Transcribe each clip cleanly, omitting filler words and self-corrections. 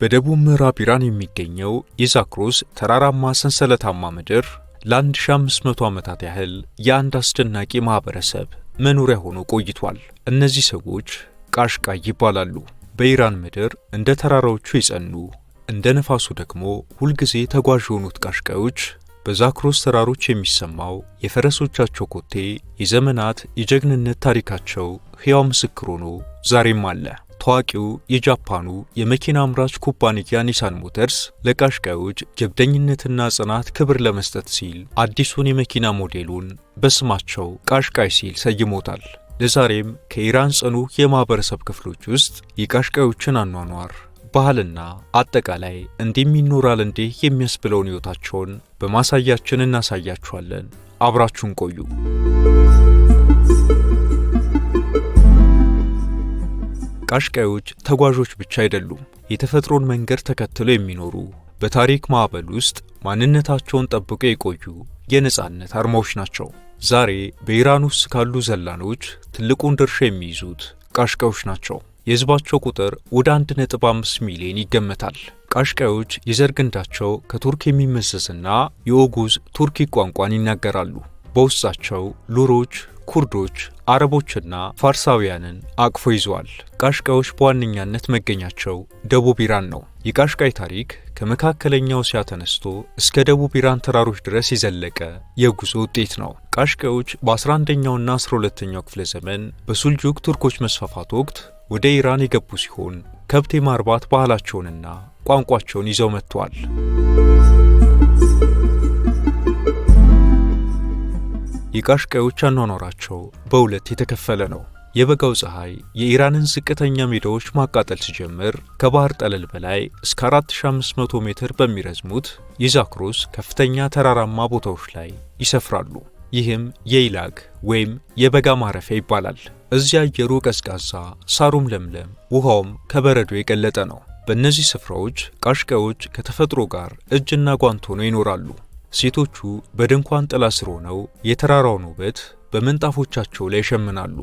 በደቡብ ምዕራብ ኢራን የሚገኘው የዛክሮስ ተራራማ ሰንሰለታማ ምድር ለ1500 ዓመታት ያህል የአንድ አስደናቂ ማህበረሰብ መኖሪያ ሆኖ ቆይቷል። እነዚህ ሰዎች ቃሽቃይ ይባላሉ። በኢራን ምድር እንደ ተራራዎቹ የጸኑ እንደ ነፋሱ ደግሞ ሁልጊዜ ተጓዥ የሆኑት ቃሽቃዮች በዛክሮስ ተራሮች የሚሰማው የፈረሶቻቸው ኮቴ የዘመናት የጀግንነት ታሪካቸው ሕያው ምስክር ሆኖ ዛሬም አለ። ታዋቂው የጃፓኑ የመኪና አምራች ኩባንያ ኒሳን ሞተርስ ለቃሽቃዮች ጀብደኝነትና ጽናት ክብር ለመስጠት ሲል አዲሱን የመኪና ሞዴሉን በስማቸው ቃሽቃይ ሲል ሰይሞታል። ለዛሬም ከኢራን ጽኑ የማህበረሰብ ክፍሎች ውስጥ የቃሽቃዮችን አኗኗር ባህልና አጠቃላይ እንዲህ ይኖራል እንዴ የሚያስብለውን ሕይወታቸውን በማሳያችን እናሳያችኋለን። አብራችሁን ቆዩ። ቃሽቃዮች ተጓዦች ብቻ አይደሉም። የተፈጥሮን መንገድ ተከትለው የሚኖሩ በታሪክ ማዕበል ውስጥ ማንነታቸውን ጠብቀው የቆዩ የነጻነት አርማዎች ናቸው። ዛሬ በኢራን ውስጥ ካሉ ዘላኖች ትልቁን ድርሻ የሚይዙት ቃሽቃዮች ናቸው። የሕዝባቸው ቁጥር ወደ 1.5 ሚሊዮን ይገመታል። ቃሽቃዮች የዘር ግንዳቸው ከቱርክ የሚመዘዝና የኦጉዝ ቱርኪክ ቋንቋን ይናገራሉ። በውስጣቸው ሉሮች፣ ኩርዶች፣ አረቦችና ፋርሳውያንን አቅፎ ይዘዋል። ቃሽቃዮች በዋነኛነት መገኛቸው ደቡብ ኢራን ነው። የቃሽቃይ ታሪክ ከመካከለኛው እስያ ተነስቶ እስከ ደቡብ ኢራን ተራሮች ድረስ የዘለቀ የጉዞ ውጤት ነው። ቃሽቃዮች በ11ኛውና 12ኛው ክፍለ ዘመን በሱልጁክ ቱርኮች መስፋፋት ወቅት ወደ ኢራን የገቡ ሲሆን ከብት የማርባት ባህላቸውንና ቋንቋቸውን ይዘው መጥተዋል። የቃሽቃዮች አኗኗራቸው በሁለት የተከፈለ ነው። የበጋው ፀሐይ የኢራንን ዝቅተኛ ሜዳዎች ማቃጠል ሲጀምር ከባህር ጠለል በላይ እስከ 4500 ሜትር በሚረዝሙት የዛክሮስ ከፍተኛ ተራራማ ቦታዎች ላይ ይሰፍራሉ። ይህም የኢላግ ወይም የበጋ ማረፊያ ይባላል። እዚያ አየሩ ቀዝቃዛ፣ ሳሩም ለምለም፣ ውሃውም ከበረዶ የቀለጠ ነው። በእነዚህ ስፍራዎች ቃሽቃዮች ከተፈጥሮ ጋር እጅና ጓንት ሆነው ይኖራሉ። ሴቶቹ በድንኳን ጥላ ስር ሆነው የተራራውን ውበት በምንጣፎቻቸው ላይ ይሸምናሉ።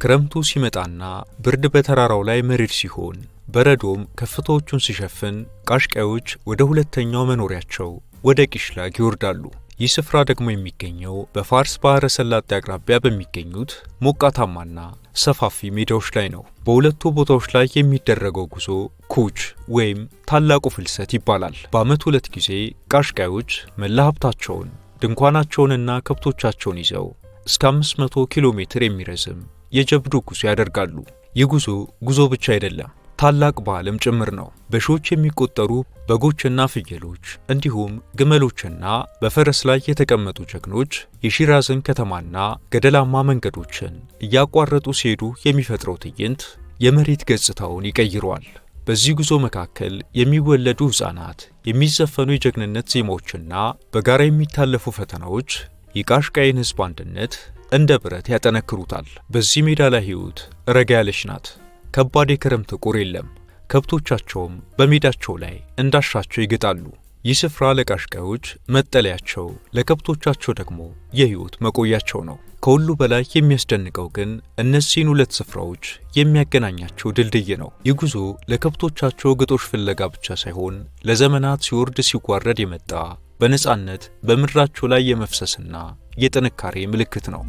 ክረምቱ ሲመጣና ብርድ በተራራው ላይ መሬድ ሲሆን በረዶም ከፍታዎቹን ሲሸፍን ቃሽቃዮች ወደ ሁለተኛው መኖሪያቸው ወደ ቂሽላግ ይወርዳሉ። ይህ ስፍራ ደግሞ የሚገኘው በፋርስ ባህረ ሰላጤ አቅራቢያ በሚገኙት ሞቃታማና ሰፋፊ ሜዳዎች ላይ ነው። በሁለቱ ቦታዎች ላይ የሚደረገው ጉዞ ኩች ወይም ታላቁ ፍልሰት ይባላል። በዓመት 2 ጊዜ ቃሽቃዮች መላ ሀብታቸውን፣ ድንኳናቸውንና ከብቶቻቸውን ይዘው እስከ 500 ኪሎ ሜትር የሚረዝም የጀብዱ ጉዞ ያደርጋሉ። ይህ ጉዞ ብቻ አይደለም፣ ታላቅ በዓልም ጭምር ነው። በሺዎች የሚቆጠሩ በጎችና ፍየሎች እንዲሁም ግመሎችና በፈረስ ላይ የተቀመጡ ጀግኖች የሺራዝን ከተማና ገደላማ መንገዶችን እያቋረጡ ሲሄዱ የሚፈጥረው ትዕይንት የመሬት ገጽታውን ይቀይረዋል። በዚህ ጉዞ መካከል የሚወለዱ ሕፃናት፣ የሚዘፈኑ የጀግንነት ዜማዎችና በጋራ የሚታለፉ ፈተናዎች የቃሽቃይን ሕዝብ አንድነት እንደ ብረት ያጠነክሩታል። በዚህ ሜዳ ላይ ሕይወት ረጋ ያለች ናት። ከባድ የክረምት ቁር የለም። ከብቶቻቸውም በሜዳቸው ላይ እንዳሻቸው ይግጣሉ። ይህ ስፍራ ለቃሽቃዮች መጠለያቸው፣ ለከብቶቻቸው ደግሞ የሕይወት መቆያቸው ነው። ከሁሉ በላይ የሚያስደንቀው ግን እነዚህን ሁለት ስፍራዎች የሚያገናኛቸው ድልድይ ነው። ይህ ጉዞ ለከብቶቻቸው ግጦሽ ፍለጋ ብቻ ሳይሆን ለዘመናት ሲወርድ ሲዋረድ የመጣ በነጻነት በምድራቸው ላይ የመፍሰስና የጥንካሬ ምልክት ነው።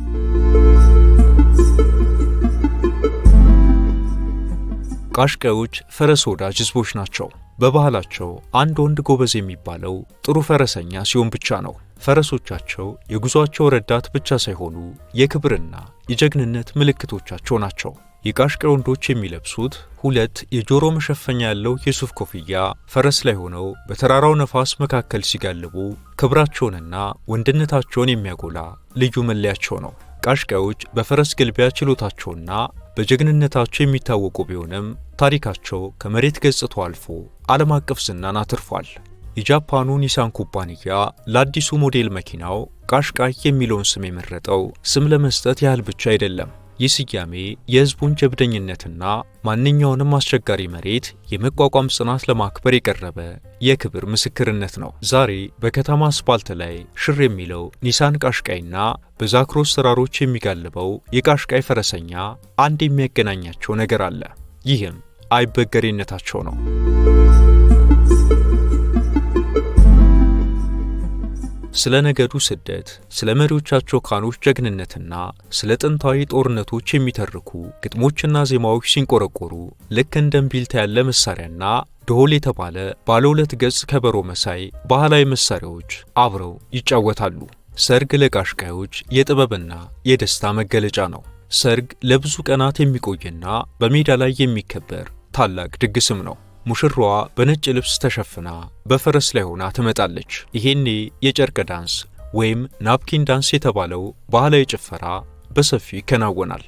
ቃሽቃዮች ፈረስ ወዳጅ ሕዝቦች ናቸው። በባህላቸው አንድ ወንድ ጎበዝ የሚባለው ጥሩ ፈረሰኛ ሲሆን ብቻ ነው። ፈረሶቻቸው የጉዟቸው ረዳት ብቻ ሳይሆኑ የክብርና የጀግንነት ምልክቶቻቸው ናቸው። የቃሽቃይ ወንዶች የሚለብሱት 2 የጆሮ መሸፈኛ ያለው የሱፍ ኮፍያ ፈረስ ላይ ሆነው በተራራው ነፋስ መካከል ሲጋልቡ ክብራቸውንና ወንድነታቸውን የሚያጎላ ልዩ መለያቸው ነው። ቃሽቃዮች በፈረስ ግልቢያ ችሎታቸውና በጀግንነታቸው የሚታወቁ ቢሆንም ታሪካቸው ከመሬት ገጽታው አልፎ ዓለም አቀፍ ዝናን አትርፏል። የጃፓኑ ኒሳን ኩባንያ ለአዲሱ ሞዴል መኪናው ቃሽቃይ የሚለውን ስም የመረጠው ስም ለመስጠት ያህል ብቻ አይደለም። ይህ ስያሜ የሕዝቡን ጀብደኝነትና ማንኛውንም አስቸጋሪ መሬት የመቋቋም ጽናት ለማክበር የቀረበ የክብር ምስክርነት ነው። ዛሬ በከተማ አስፓልት ላይ ሽር የሚለው ኒሳን ቃሽቃይና በዛክሮስ ተራሮች የሚጋልበው የቃሽቃይ ፈረሰኛ አንድ የሚያገናኛቸው ነገር አለ። ይህም አይበገሬነታቸው ነው። ስለ ነገዱ ስደት፣ ስለ መሪዎቻቸው ካኖች ጀግንነትና ስለ ጥንታዊ ጦርነቶች የሚተርኩ ግጥሞችና ዜማዎች ሲንቆረቆሩ ልክ እንደ እምቢልታ ያለ መሳሪያና ደወል የተባለ ባለ 2 ገጽ ከበሮ መሳይ ባህላዊ መሳሪያዎች አብረው ይጫወታሉ። ሰርግ ለቃሽቃዮች የጥበብና የደስታ መገለጫ ነው። ሰርግ ለብዙ ቀናት የሚቆይና በሜዳ ላይ የሚከበር ታላቅ ድግስም ነው። ሙሽራዋ በነጭ ልብስ ተሸፍና በፈረስ ላይ ሆና ትመጣለች። ይሄኔ የጨርቅ ዳንስ ወይም ናፕኪን ዳንስ የተባለው ባህላዊ ጭፈራ በሰፊው ይከናወናል።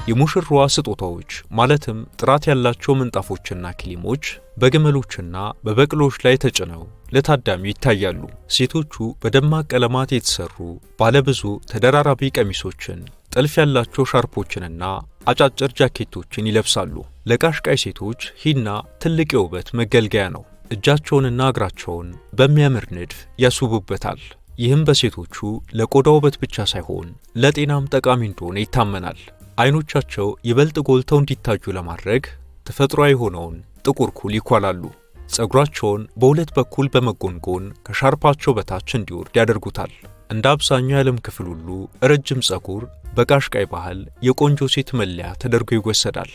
የሙሽራዋ ስጦታዎች ማለትም ጥራት ያላቸው ምንጣፎችና ኪሊሞች በግመሎችና በበቅሎች ላይ ተጭነው ለታዳሚው ይታያሉ። ሴቶቹ በደማቅ ቀለማት የተሰሩ ባለብዙ ተደራራቢ ቀሚሶችን፣ ጥልፍ ያላቸው ሻርፖችንና አጫጭር ጃኬቶችን ይለብሳሉ። ለቃሽቃይ ሴቶች ሂና ትልቅ የውበት መገልገያ ነው። እጃቸውንና እግራቸውን በሚያምር ንድፍ ያስውቡበታል። ይህም በሴቶቹ ለቆዳ ውበት ብቻ ሳይሆን ለጤናም ጠቃሚ እንደሆነ ይታመናል። አይኖቻቸው ይበልጥ ጎልተው እንዲታዩ ለማድረግ ተፈጥሯዊ የሆነውን ጥቁር ኩል ይኳላሉ። ጸጉራቸውን በሁለት በኩል በመጎንጎን ከሻርፓቸው በታች እንዲወርድ ያደርጉታል። እንደ አብዛኛው የዓለም ክፍል ሁሉ ረጅም ጸጉር በቃሽቃይ ባህል የቆንጆ ሴት መለያ ተደርጎ ይወሰዳል።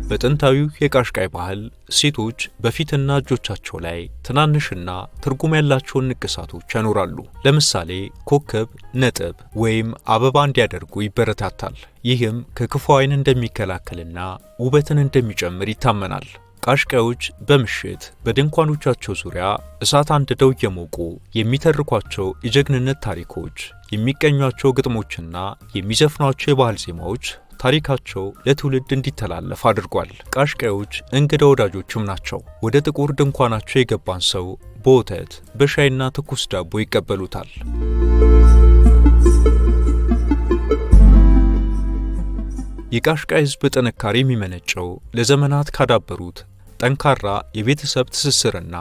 በጥንታዊው የቃሽቃይ ባህል ሴቶች በፊትና እጆቻቸው ላይ ትናንሽና ትርጉም ያላቸውን ንቅሳቶች ያኖራሉ። ለምሳሌ ኮከብ፣ ነጥብ ወይም አበባ እንዲያደርጉ ይበረታታል። ይህም ከክፉ ዓይን እንደሚከላከልና ውበትን እንደሚጨምር ይታመናል። ቃሽቃዮች በምሽት በድንኳኖቻቸው ዙሪያ እሳት አንድደው እየሞቁ የሚተርኳቸው የጀግንነት ታሪኮች፣ የሚቀኟቸው ግጥሞችና የሚዘፍኗቸው የባህል ዜማዎች ታሪካቸው ለትውልድ እንዲተላለፍ አድርጓል። ቃሽቃዮች እንግዳ ወዳጆችም ናቸው። ወደ ጥቁር ድንኳናቸው የገባን ሰው በወተት በሻይና ትኩስ ዳቦ ይቀበሉታል። የቃሽቃይ ሕዝብ ጥንካሬ የሚመነጨው ለዘመናት ካዳበሩት ጠንካራ የቤተሰብ ትስስርና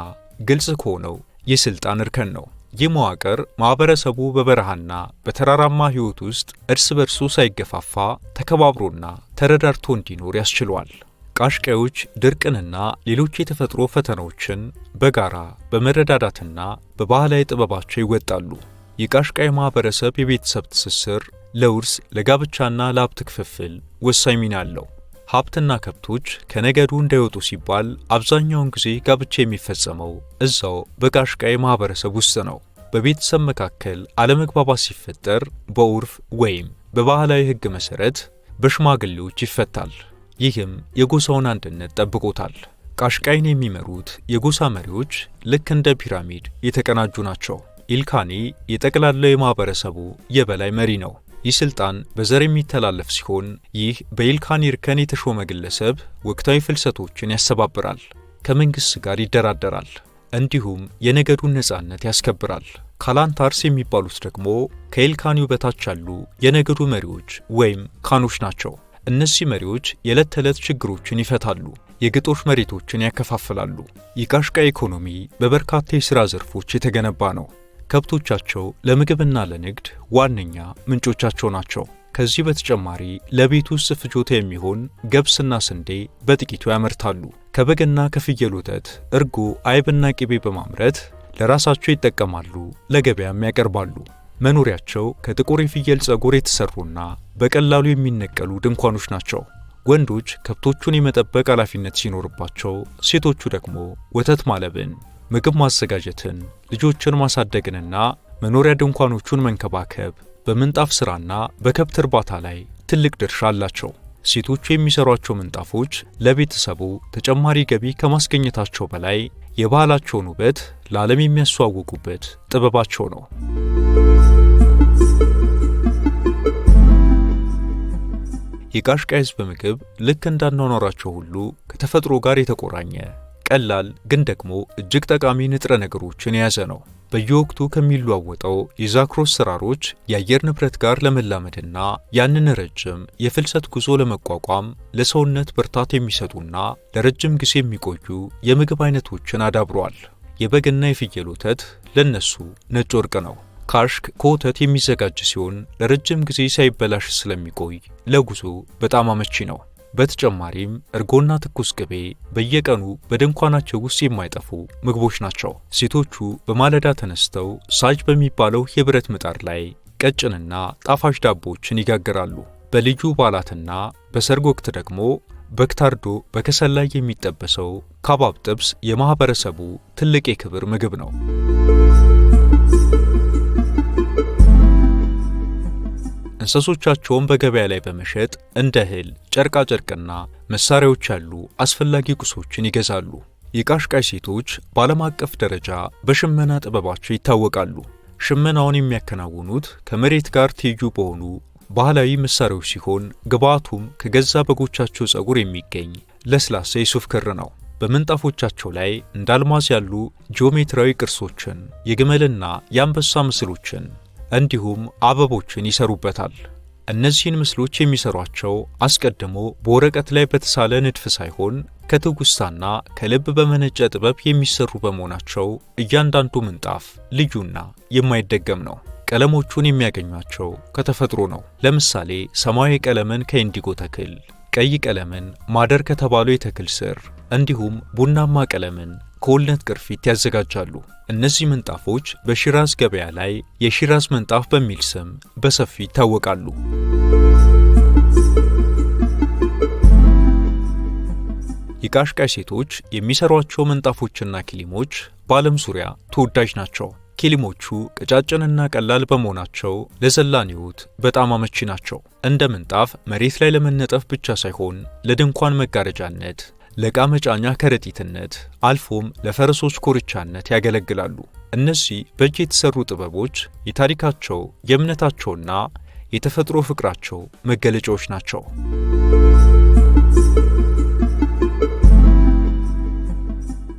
ግልጽ ከሆነው የሥልጣን እርከን ነው። ይህ መዋቅር ማኅበረሰቡ በበረሃና በተራራማ ሕይወት ውስጥ እርስ በርሱ ሳይገፋፋ ተከባብሮና ተረዳድቶ እንዲኖር ያስችለዋል። ቃሽቃዮች ድርቅንና ሌሎች የተፈጥሮ ፈተናዎችን በጋራ በመረዳዳትና በባህላዊ ጥበባቸው ይወጣሉ። የቃሽቃይ ማኅበረሰብ የቤተሰብ ትስስር ለውርስ፣ ለጋብቻና ለሀብት ክፍፍል ወሳኝ ሚና አለው። ሀብትና ከብቶች ከነገዱ እንዳይወጡ ሲባል አብዛኛውን ጊዜ ጋብቻ የሚፈጸመው እዛው በቃሽቃይ ማኅበረሰብ ውስጥ ነው። በቤተሰብ መካከል አለመግባባት ሲፈጠር በዑርፍ ወይም በባህላዊ ሕግ መሠረት በሽማግሌዎች ይፈታል። ይህም የጎሳውን አንድነት ጠብቆታል። ቃሽቃይን የሚመሩት የጎሳ መሪዎች ልክ እንደ ፒራሚድ የተቀናጁ ናቸው። ኢልካኒ የጠቅላላው የማኅበረሰቡ የበላይ መሪ ነው። ይህ ስልጣን በዘር የሚተላለፍ ሲሆን ይህ በኢልካኒ እርከን የተሾመ ግለሰብ ወቅታዊ ፍልሰቶችን ያስተባብራል፣ ከመንግሥት ጋር ይደራደራል፣ እንዲሁም የነገዱን ነጻነት ያስከብራል። ካላንታርስ የሚባሉት ደግሞ ከኢልካኒው በታች ያሉ የነገዱ መሪዎች ወይም ካኖች ናቸው። እነዚህ መሪዎች የዕለት ተዕለት ችግሮችን ይፈታሉ፣ የግጦሽ መሬቶችን ያከፋፍላሉ። የቃሽቃይ ኢኮኖሚ በበርካታ የሥራ ዘርፎች የተገነባ ነው። ከብቶቻቸው ለምግብና ለንግድ ዋነኛ ምንጮቻቸው ናቸው። ከዚህ በተጨማሪ ለቤት ውስጥ ፍጆታ የሚሆን ገብስና ስንዴ በጥቂቱ ያመርታሉ። ከበግና ከፍየል ወተት፣ እርጎ፣ አይብና ቅቤ በማምረት ለራሳቸው ይጠቀማሉ፣ ለገበያም ያቀርባሉ። መኖሪያቸው ከጥቁር የፍየል ጸጉር የተሰሩና በቀላሉ የሚነቀሉ ድንኳኖች ናቸው። ወንዶች ከብቶቹን የመጠበቅ ኃላፊነት ሲኖርባቸው፣ ሴቶቹ ደግሞ ወተት ማለብን፣ ምግብ ማዘጋጀትን፣ ልጆችን ማሳደግንና መኖሪያ ድንኳኖቹን መንከባከብ፣ በምንጣፍ ሥራና በከብት እርባታ ላይ ትልቅ ድርሻ አላቸው። ሴቶቹ የሚሰሯቸው ምንጣፎች ለቤተሰቡ ተጨማሪ ገቢ ከማስገኘታቸው በላይ የባህላቸውን ውበት ለዓለም የሚያስተዋውቁበት ጥበባቸው ነው። የቃሽቃይ ሕዝብ ምግብ ልክ እንዳኗኗራቸው ሁሉ ከተፈጥሮ ጋር የተቆራኘ ቀላል ግን ደግሞ እጅግ ጠቃሚ ንጥረ ነገሮችን የያዘ ነው። በየወቅቱ ከሚለዋወጠው የዛክሮስ ስራሮች የአየር ንብረት ጋር ለመላመድና ያንን ረጅም የፍልሰት ጉዞ ለመቋቋም ለሰውነት ብርታት የሚሰጡና ለረጅም ጊዜ የሚቆዩ የምግብ አይነቶችን አዳብሯል። የበግና የፍየል ወተት ለነሱ ነጭ ወርቅ ነው። ካሽክ ከወተት የሚዘጋጅ ሲሆን ለረጅም ጊዜ ሳይበላሽ ስለሚቆይ ለጉዞ በጣም አመቺ ነው። በተጨማሪም እርጎና ትኩስ ቅቤ በየቀኑ በድንኳናቸው ውስጥ የማይጠፉ ምግቦች ናቸው። ሴቶቹ በማለዳ ተነስተው ሳጅ በሚባለው የብረት ምጣድ ላይ ቀጭንና ጣፋጭ ዳቦዎችን ይጋግራሉ። በልዩ በዓላትና በሰርግ ወቅት ደግሞ በግ ታርዶ በከሰል ላይ የሚጠበሰው ካባብ ጥብስ የማህበረሰቡ ትልቅ የክብር ምግብ ነው። እንስሶቻቸውን በገበያ ላይ በመሸጥ እንደ እህል፣ ጨርቃ ጨርቅና መሳሪያዎች ያሉ አስፈላጊ ቁሶችን ይገዛሉ። የቃሽቃይ ሴቶች በዓለም አቀፍ ደረጃ በሽመና ጥበባቸው ይታወቃሉ። ሽመናውን የሚያከናውኑት ከመሬት ጋር ትይዩ በሆኑ ባህላዊ መሳሪያዎች ሲሆን ግብዓቱም ከገዛ በጎቻቸው ፀጉር የሚገኝ ለስላሳ የሱፍ ክር ነው። በምንጣፎቻቸው ላይ እንደ አልማዝ ያሉ ጂኦሜትሪያዊ ቅርሶችን፣ የግመልና የአንበሳ ምስሎችን እንዲሁም አበቦችን ይሰሩበታል። እነዚህን ምስሎች የሚሰሯቸው አስቀድሞ በወረቀት ላይ በተሳለ ንድፍ ሳይሆን ከትውስታና ከልብ በመነጨ ጥበብ የሚሰሩ በመሆናቸው እያንዳንዱ ምንጣፍ ልዩና የማይደገም ነው። ቀለሞቹን የሚያገኟቸው ከተፈጥሮ ነው። ለምሳሌ ሰማያዊ ቀለምን ከኢንዲጎ ተክል፣ ቀይ ቀለምን ማደር ከተባለው የተክል ስር እንዲሁም ቡናማ ቀለምን ከወልነት ቅርፊት ያዘጋጃሉ። እነዚህ ምንጣፎች በሺራዝ ገበያ ላይ የሺራዝ ምንጣፍ በሚል ስም በሰፊ ይታወቃሉ። የቃሽቃይ ሴቶች የሚሰሯቸው ምንጣፎችና ኪሊሞች በዓለም ዙሪያ ተወዳጅ ናቸው። ኪሊሞቹ ቀጫጭንና ቀላል በመሆናቸው ለዘላን ሕይወት በጣም አመቺ ናቸው። እንደ ምንጣፍ መሬት ላይ ለመነጠፍ ብቻ ሳይሆን ለድንኳን መጋረጃነት፣ ለዕቃ መጫኛ ከረጢትነት አልፎም ለፈረሶች ኮርቻነት ያገለግላሉ። እነዚህ በእጅ የተሰሩ ጥበቦች የታሪካቸው የእምነታቸውና የተፈጥሮ ፍቅራቸው መገለጫዎች ናቸው።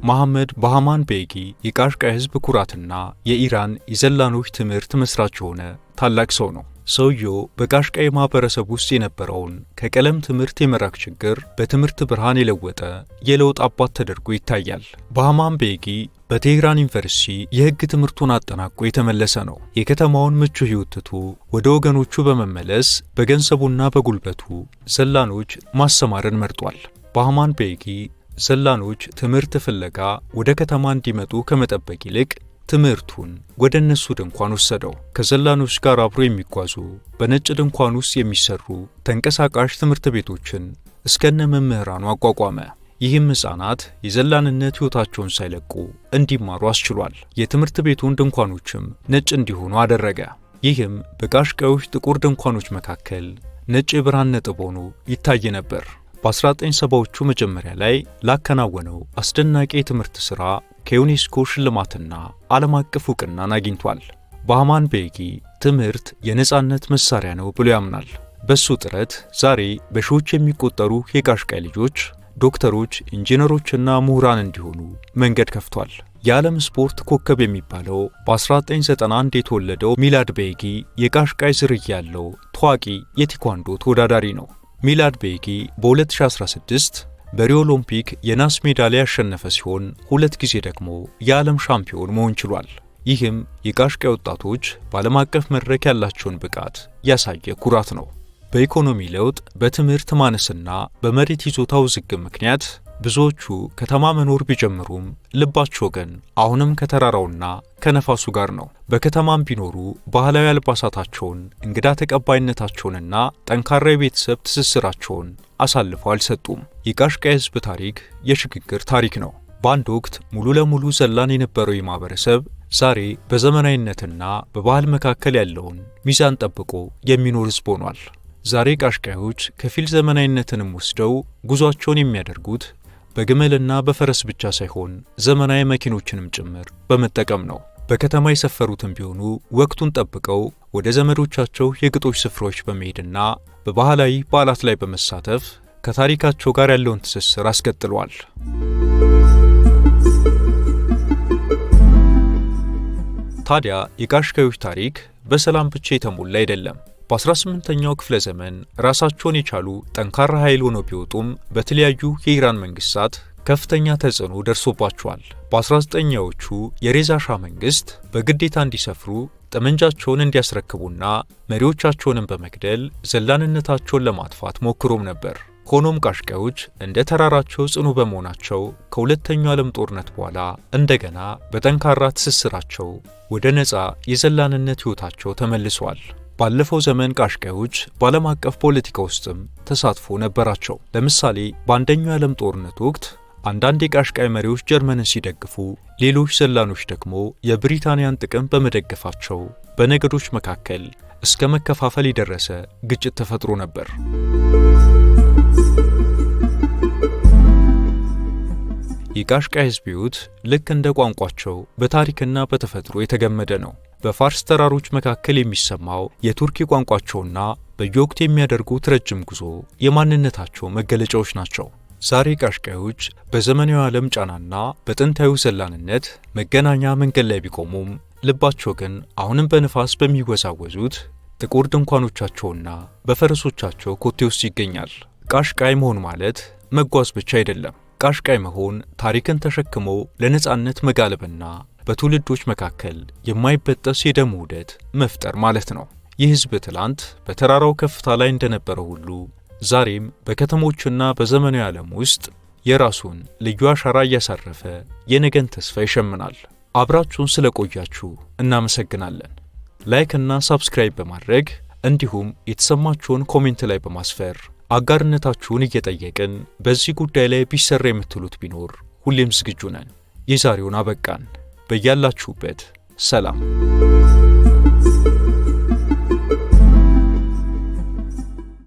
መሐመድ ባህማን ቤጊ የቃሽቃይ ሕዝብ ኩራትና የኢራን የዘላኖች ትምህርት መስራች የሆነ ታላቅ ሰው ነው። ሰውየው በቃሽቃይ ማህበረሰብ ውስጥ የነበረውን ከቀለም ትምህርት የመራቅ ችግር በትምህርት ብርሃን የለወጠ የለውጥ አባት ተደርጎ ይታያል። ባህማን ቤጊ በቴህራን ዩኒቨርሲቲ የሕግ ትምህርቱን አጠናቆ የተመለሰ ነው። የከተማውን ምቹ ሕይወት ትቶ ወደ ወገኖቹ በመመለስ በገንዘቡና በጉልበቱ ዘላኖች ማሰማርን መርጧል። ባህማን ቤጊ ዘላኖች ትምህርት ፍለጋ ወደ ከተማ እንዲመጡ ከመጠበቅ ይልቅ ትምህርቱን ወደ እነሱ ድንኳን ወሰደው። ከዘላኖች ጋር አብሮ የሚጓዙ በነጭ ድንኳን ውስጥ የሚሰሩ ተንቀሳቃሽ ትምህርት ቤቶችን እስከነ መምህራኑ አቋቋመ። ይህም ሕፃናት የዘላንነት ሕይወታቸውን ሳይለቁ እንዲማሩ አስችሏል። የትምህርት ቤቱን ድንኳኖችም ነጭ እንዲሆኑ አደረገ። ይህም በቃሽቃዮች ጥቁር ድንኳኖች መካከል ነጭ የብርሃን ነጥብ ሆኖ ይታይ ነበር። በ1970ዎቹ መጀመሪያ ላይ ላከናወነው አስደናቂ የትምህርት ሥራ ከዩኔስኮ ሽልማትና ዓለም አቀፍ ዕውቅናን አግኝቷል። ባህማን ቤጊ ትምህርት የነጻነት መሳሪያ ነው ብሎ ያምናል። በሱ ጥረት ዛሬ በሺዎች የሚቆጠሩ የቃሽቃይ ልጆች ዶክተሮች፣ ኢንጂነሮችና ምሁራን እንዲሆኑ መንገድ ከፍቷል። የዓለም ስፖርት ኮከብ የሚባለው በ1991 የተወለደው ሚላድ ቤጊ የቃሽቃይ ዝርያ ያለው ታዋቂ የቴኳንዶ ተወዳዳሪ ነው። ሚላድ ቤጊ በ2016 በሪዮ ኦሎምፒክ የናስ ሜዳሊያ ያሸነፈ ሲሆን 2 ጊዜ ደግሞ የዓለም ሻምፒዮን መሆን ችሏል። ይህም የቃሽቃይ ወጣቶች በዓለም አቀፍ መድረክ ያላቸውን ብቃት ያሳየ ኩራት ነው። በኢኮኖሚ ለውጥ፣ በትምህርት ማነስና በመሬት ይዞታ ውዝግብ ምክንያት ብዙዎቹ ከተማ መኖር ቢጀምሩም ልባቸው ግን አሁንም ከተራራውና ከነፋሱ ጋር ነው። በከተማም ቢኖሩ ባህላዊ አልባሳታቸውን፣ እንግዳ ተቀባይነታቸውንና ጠንካራ የቤተሰብ ትስስራቸውን አሳልፈው አልሰጡም። የቃሽቃይ ሕዝብ ታሪክ የሽግግር ታሪክ ነው። በአንድ ወቅት ሙሉ ለሙሉ ዘላን የነበረው የማህበረሰብ ዛሬ በዘመናዊነትና በባህል መካከል ያለውን ሚዛን ጠብቆ የሚኖር ሕዝብ ሆኗል። ዛሬ ቃሽቃዮች ከፊል ዘመናዊነትንም ወስደው ጉዟቸውን የሚያደርጉት በግመልና በፈረስ ብቻ ሳይሆን ዘመናዊ መኪኖችንም ጭምር በመጠቀም ነው። በከተማ የሰፈሩትም ቢሆኑ ወቅቱን ጠብቀው ወደ ዘመዶቻቸው የግጦሽ ስፍራዎች በመሄድና በባህላዊ በዓላት ላይ በመሳተፍ ከታሪካቸው ጋር ያለውን ትስስር አስቀጥለዋል። ታዲያ የቃሽቃዮች ታሪክ በሰላም ብቻ የተሞላ አይደለም። በ18ኛው ክፍለ ዘመን ራሳቸውን የቻሉ ጠንካራ ኃይል ሆነው ቢወጡም በተለያዩ የኢራን መንግስታት ከፍተኛ ተጽዕኖ ደርሶባቸዋል። በ19ኛዎቹ የሬዛ ሻህ መንግስት በግዴታ እንዲሰፍሩ ጠመንጃቸውን እንዲያስረክቡና መሪዎቻቸውንም በመግደል ዘላንነታቸውን ለማጥፋት ሞክሮም ነበር። ሆኖም ቃሽቃዮች እንደ ተራራቸው ጽኑ በመሆናቸው ከሁለተኛው ዓለም ጦርነት በኋላ እንደገና በጠንካራ ትስስራቸው ወደ ነፃ የዘላንነት ሕይወታቸው ተመልሰዋል። ባለፈው ዘመን ቃሽቃዮች በዓለም አቀፍ ፖለቲካ ውስጥም ተሳትፎ ነበራቸው። ለምሳሌ በአንደኛው የዓለም ጦርነት ወቅት አንዳንድ የቃሽቃይ መሪዎች ጀርመንን ሲደግፉ፣ ሌሎች ዘላኖች ደግሞ የብሪታንያን ጥቅም በመደገፋቸው በነገዶች መካከል እስከ መከፋፈል የደረሰ ግጭት ተፈጥሮ ነበር። የቃሽቃይ ሕዝብ ሕይወት ልክ እንደ ቋንቋቸው በታሪክና በተፈጥሮ የተገመደ ነው። በፋርስ ተራሮች መካከል የሚሰማው የቱርኪ ቋንቋቸውና በየወቅቱ የሚያደርጉት ረጅም ጉዞ የማንነታቸው መገለጫዎች ናቸው። ዛሬ ቃሽቃዮች በዘመናዊ ዓለም ጫናና በጥንታዊ ዘላንነት መገናኛ መንገድ ላይ ቢቆሙም ልባቸው ግን አሁንም በንፋስ በሚወዛወዙት ጥቁር ድንኳኖቻቸውና በፈረሶቻቸው ኮቴ ውስጥ ይገኛል። ቃሽቃይ መሆን ማለት መጓዝ ብቻ አይደለም። ቃሽቃይ መሆን ታሪክን ተሸክሞ ለነጻነት መጋለብና በትውልዶች መካከል የማይበጠስ የደም ውህደት መፍጠር ማለት ነው። ይህ ሕዝብ ትላንት በተራራው ከፍታ ላይ እንደነበረው ሁሉ ዛሬም በከተሞችና በዘመናዊ ዓለም ውስጥ የራሱን ልዩ አሻራ እያሳረፈ የነገን ተስፋ ይሸምናል። አብራችሁን ስለቆያችሁ እናመሰግናለን። ላይክ እና ሳብስክራይብ በማድረግ እንዲሁም የተሰማችሁን ኮሜንት ላይ በማስፈር አጋርነታችሁን እየጠየቅን በዚህ ጉዳይ ላይ ቢሰራ የምትሉት ቢኖር ሁሌም ዝግጁ ነን። የዛሬውን አበቃን። በያላችሁበት ሰላም